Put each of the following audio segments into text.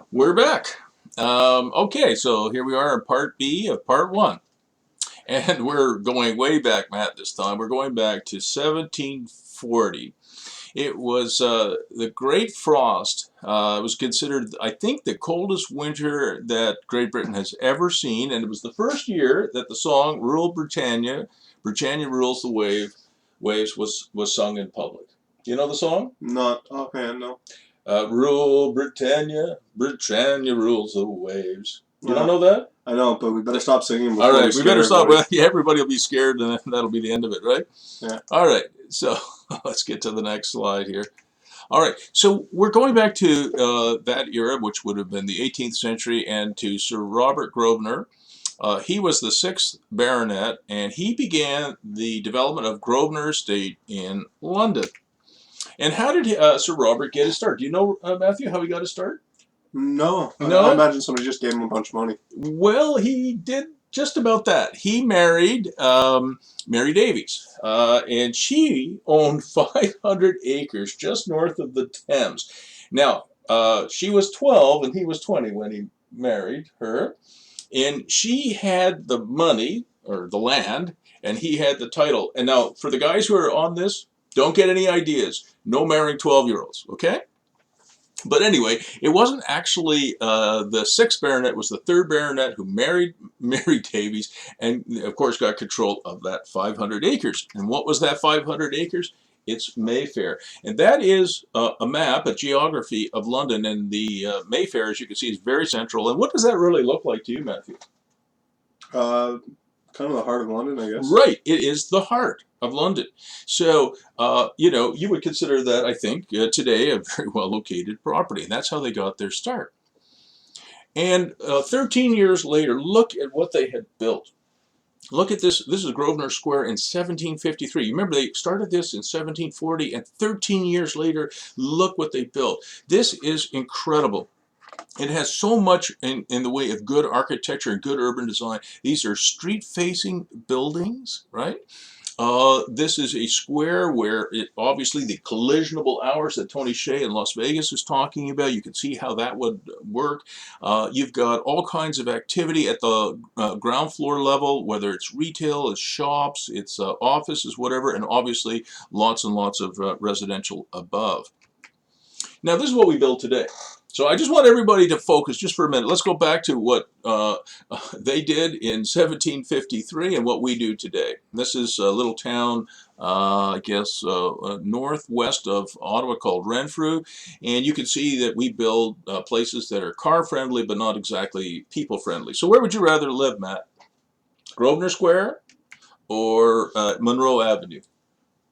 We're back. Okay, so here we are in part B of part one. And we're going way back, Matt, this time. We're going back to 1740. It was the Great Frost. It was considered, I think, the coldest winter that Great Britain has ever seen. And it was the first year that the song Rule Britannia, Britannia Rules the Waves was sung in public. Do you know the song? Not offhand, no. Rule Britannia, Britannia rules the waves. You don't know that? I know, but we better stop singing before All right, we better stop. everybody. Yeah, everybody will be scared, and that'll be the end of it, right? Yeah. All right, so let's get to the next slide here. All right, so we're going back to that era, which would have been the 18th century, and to Sir Robert Grosvenor. He was the 6th Baronet, and he began the development of Grosvenor Estate in London. And how did Sir Robert get his start? Do you know, Matthew, how he got his start? No. No? I imagine somebody just gave him a bunch of money. Well, he did just about that. He married Mary Davies, and she owned 500 acres just north of the Thames. Now, she was 12 and he was 20 when he married her, and she had the money, or the land, and he had the title. And now, for the guys who are on this, don't get any ideas. No marrying 12-year-olds, okay? But anyway, it wasn't actually the 6th Baronet, it was the 3rd Baronet who married Mary Davies and, of course, got control of that 500 acres. And what was that 500 acres? It's Mayfair. And that is a map, a geography of London. And the Mayfair, as you can see, is very central. And what does that really look like to you, Matthew? Kind of the heart of London, I guess. Right. It is the heart of London. So, you would consider that, I think, today a very well located property. And that's how they got their start. And 13 years later, look at what they had built. Look at this. This is Grosvenor Square in 1753. You remember they started this in 1740, and 13 years later, look what they built. This is incredible. It has so much in the way of good architecture and good urban design. These are street-facing buildings, right? This is a square where obviously the collisionable hours that Tony Hsieh in Las Vegas is talking about, you can see how that would work. You've got all kinds of activity at the ground floor level, whether it's retail, it's shops, it's offices, whatever, and obviously lots and lots of residential above. Now, this is what we build today. So I just want everybody to focus just for a minute. Let's go back to what they did in 1753 and what we do today. This is a little town, I guess, northwest of Ottawa called Renfrew. And you can see that we build places that are car-friendly but not exactly people-friendly. So where would you rather live, Matt? Grosvenor Square or Monroe Avenue?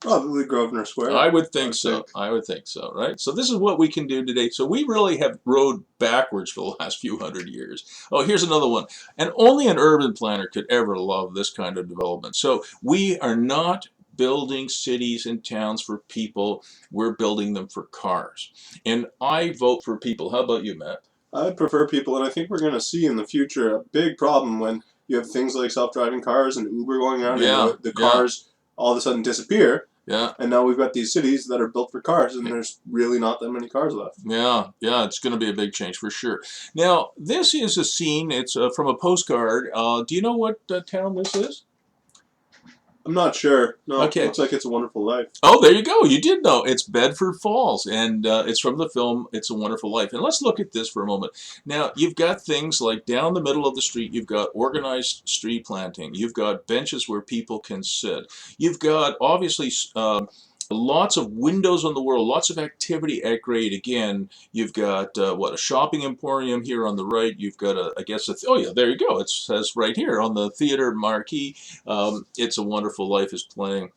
Probably Grosvenor Square. I would think so. I would think so, right? So this is what we can do today. So we really have rode backwards for the last few hundred years. Oh, here's another one. And only an urban planner could ever love this kind of development. So we are not building cities and towns for people. We're building them for cars. And I vote for people. How about you, Matt? I prefer people, and I think we're going to see in the future a big problem when you have things like self-driving cars and Uber going around, and the cars all of a sudden disappear. Yeah. And now we've got these cities that are built for cars, and there's really not that many cars left. Yeah, it's going to be a big change for sure. Now, this is a scene. It's from a postcard. Do you know what town this is? I'm not sure. No, okay. It looks like It's a Wonderful Life. Oh, there you go. You did know. It's Bedford Falls, and it's from the film It's a Wonderful Life. And let's look at this for a moment. Now, you've got things like down the middle of the street, you've got organized street planting. You've got benches where people can sit. You've got, obviously, lots of windows on the world, lots of activity at grade. Again, you've got, a shopping emporium here on the right. You've got, oh yeah, there you go. It says right here on the theater marquee, It's a Wonderful Life is playing.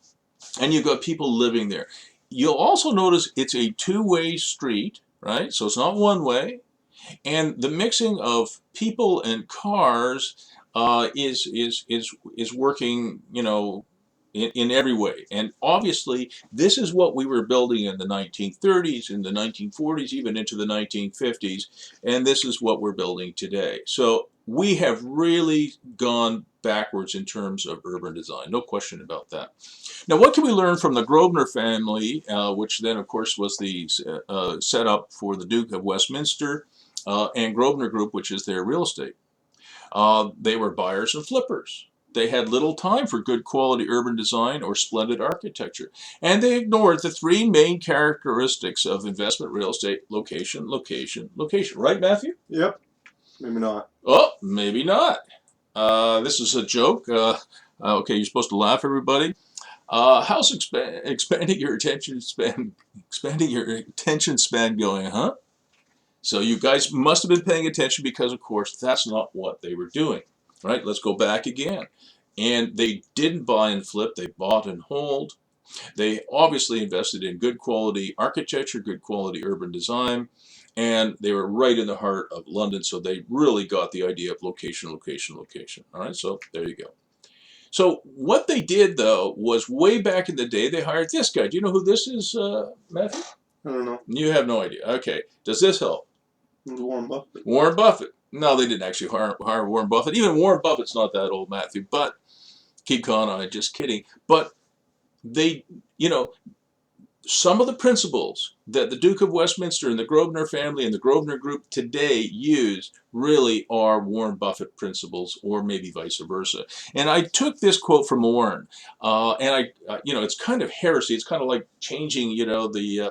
And you've got people living there. You'll also notice it's a two-way street, right? So it's not one way. And the mixing of people and cars is working, in every way. And obviously, this is what we were building in the 1930s, in the 1940s, even into the 1950s. And this is what we're building today. So we have really gone backwards in terms of urban design. No question about that. Now, what can we learn from the Grosvenor family, which then, of course, was the setup for the Duke of Westminster? and Grosvenor Group, which is their real estate. They were buyers and flippers. They had little time for good quality urban design or splendid architecture. And they ignored the three main characteristics of investment real estate: location, location, location. Right, Matthew? Yep. Maybe not. Oh, maybe not. This is a joke. Okay, you're supposed to laugh, everybody. How's expanding your attention span going, huh? So you guys must have been paying attention, because, of course, that's not what they were doing. Right? Let's go back again. And they didn't buy and flip. They bought and hold. They obviously invested in good quality architecture, good quality urban design, and they were right in the heart of London, so they really got the idea of location, location, location. All right, so there you go. So what they did, though, was way back in the day, they hired this guy. Do you know who this is, Matthew? I don't know. You have no idea. Okay. Does this help? Warren Buffett. Warren Buffett. No, they didn't actually hire Warren Buffett. Even Warren Buffett's not that old, Matthew. But keep calm on it. Just kidding. But they, some of the principles that the Duke of Westminster and the Grosvenor family and the Grosvenor Group today use really are Warren Buffett principles, or maybe vice versa. And I took this quote from Warren, and it's kind of heresy. It's kind of like changing, the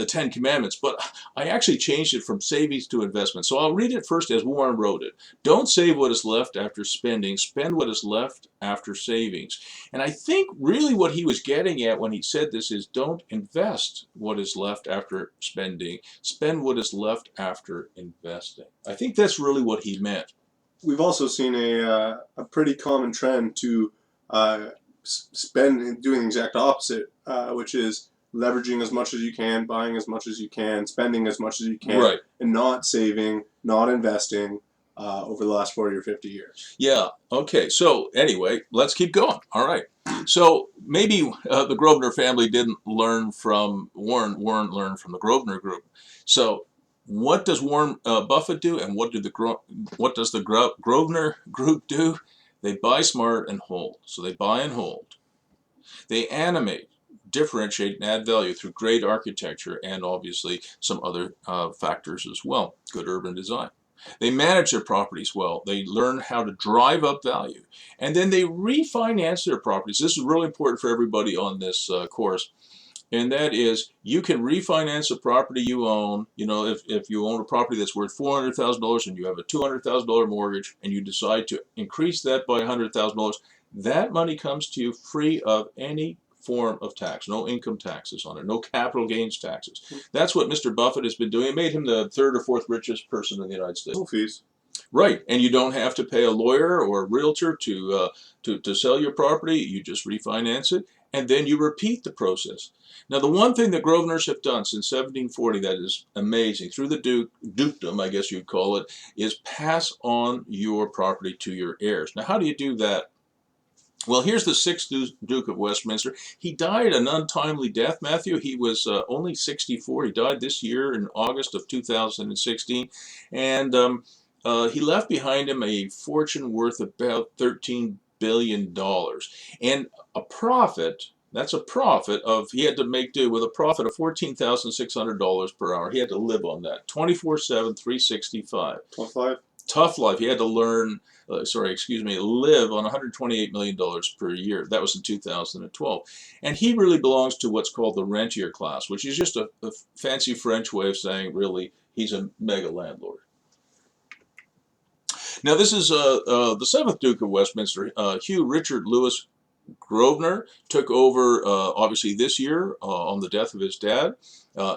Ten Commandments, but I actually changed it from savings to investment. So I'll read it first as Warren wrote it. Don't save what is left after spending, spend what is left after savings. And I think really what he was getting at when he said this is, don't invest what is left after spending, spend what is left after investing. I think that's really what he meant. We've also seen a pretty common trend to spend doing the exact opposite, which is leveraging as much as you can, buying as much as you can, spending as much as you can, right, and not saving, not investing over the last 40 or 50 years. Yeah, okay. So anyway, let's keep going. All right. So maybe the Grosvenor family didn't learn from Warren. Warren learned from the Grosvenor Group. So what does Warren Buffett do, and what does the Grosvenor Group do? They buy smart and hold. So they buy and hold. They animate, differentiate, and add value through great architecture and obviously some other factors as well. Good urban design. They manage their properties well. They learn how to drive up value. And then they refinance their properties. This is really important for everybody on this course. And that is, you can refinance a property you own. If you own a property that's worth $400,000 and you have a $200,000 mortgage and you decide to increase that by $100,000, that money comes to you free of any form of tax, no income taxes on it, no capital gains taxes. That's what Mr. Buffett has been doing. It made him the third or fourth richest person in the United States. No fees. Right, and you don't have to pay a lawyer or a realtor to sell your property. You just refinance it, and then you repeat the process. Now, the one thing that Grosvenors have done since 1740 that is amazing, through the dukedom, I guess you'd call it, is pass on your property to your heirs. Now, how do you do that? Well, here's the 6th Duke of Westminster. He died an untimely death, Matthew. He was only 64. He died this year in August of 2016. And he left behind him a fortune worth about $13 billion. And a profit, that's a profit of, he had to make do with a profit of $14,600 per hour. He had to live on that, 24/7, 365. Tough life. Tough life. He had to live on $128 million per year. That was in 2012. And he really belongs to what's called the rentier class, which is just a fancy French way of saying, really, he's a mega landlord. Now, this is the 7th Duke of Westminster, Hugh Richard Louis Grosvenor, took over obviously this year on the death of his dad.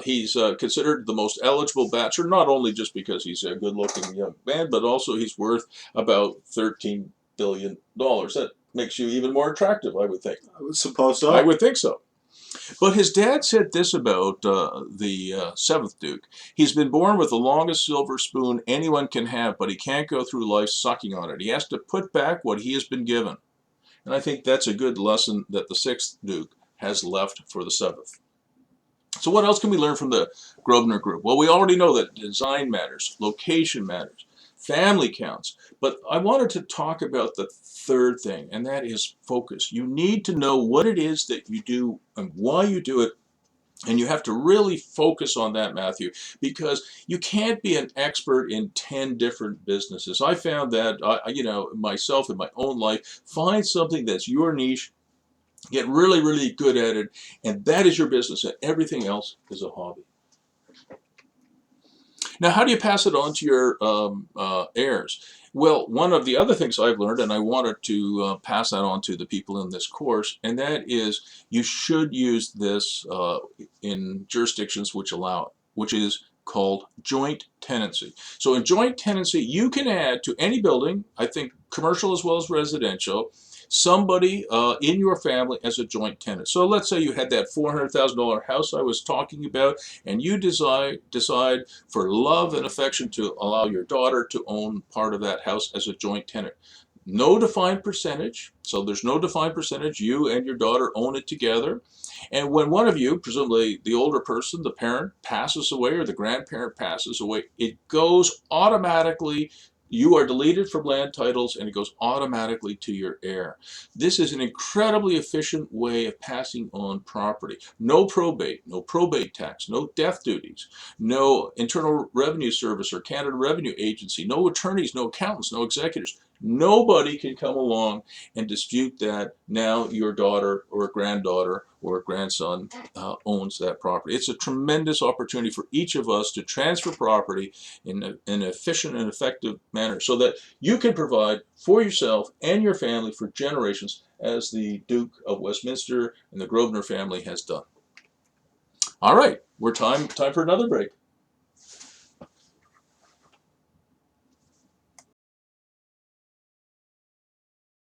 He's considered the most eligible bachelor, not only just because he's a good-looking young man, but also he's worth about $13 billion. That makes you even more attractive, I would think. I would suppose so. I would think so. But his dad said this about the 7th Duke. He's been born with the longest silver spoon anyone can have, but he can't go through life sucking on it. He has to put back what he has been given. And I think that's a good lesson that the 6th Duke has left for the 7th. So what else can we learn from the Grosvenor Group? Well, we already know that design matters, location matters, family counts. But I wanted to talk about the third thing, and that is focus. You need to know what it is that you do and why you do it, And you have to really focus on that, Matthew, because you can't be an expert in 10 different businesses. I found that, myself in my own life, find something that's your niche, get really, really good at it, and that is your business, and everything else is a hobby. Now, how do you pass it on to your heirs? Well, one of the other things I've learned, and I wanted to pass that on to the people in this course, and that is you should use this in jurisdictions which allow it, which is called joint tenancy. So in joint tenancy, you can add to any building, I think commercial as well as residential, somebody in your family as a joint tenant. So let's say you had that $400,000 house I was talking about, and you decide for love and affection to allow your daughter to own part of that house as a joint tenant. No defined percentage, so there's no defined percentage. You and your daughter own it together. And when one of you, presumably the older person, the parent, passes away or the grandparent passes away, it goes automatically. You are deleted from land titles and it goes automatically to your heir. This is an incredibly efficient way of passing on property. No probate tax, no death duties, no Internal Revenue Service or Canada Revenue Agency, no attorneys, no accountants, no executors. Nobody can come along and dispute that now your daughter or granddaughter or grandson owns that property. It's a tremendous opportunity for each of us to transfer property in an efficient and effective manner so that you can provide for yourself and your family for generations, as the Duke of Westminster and the Grosvenor family has done. All right, we're time for another break.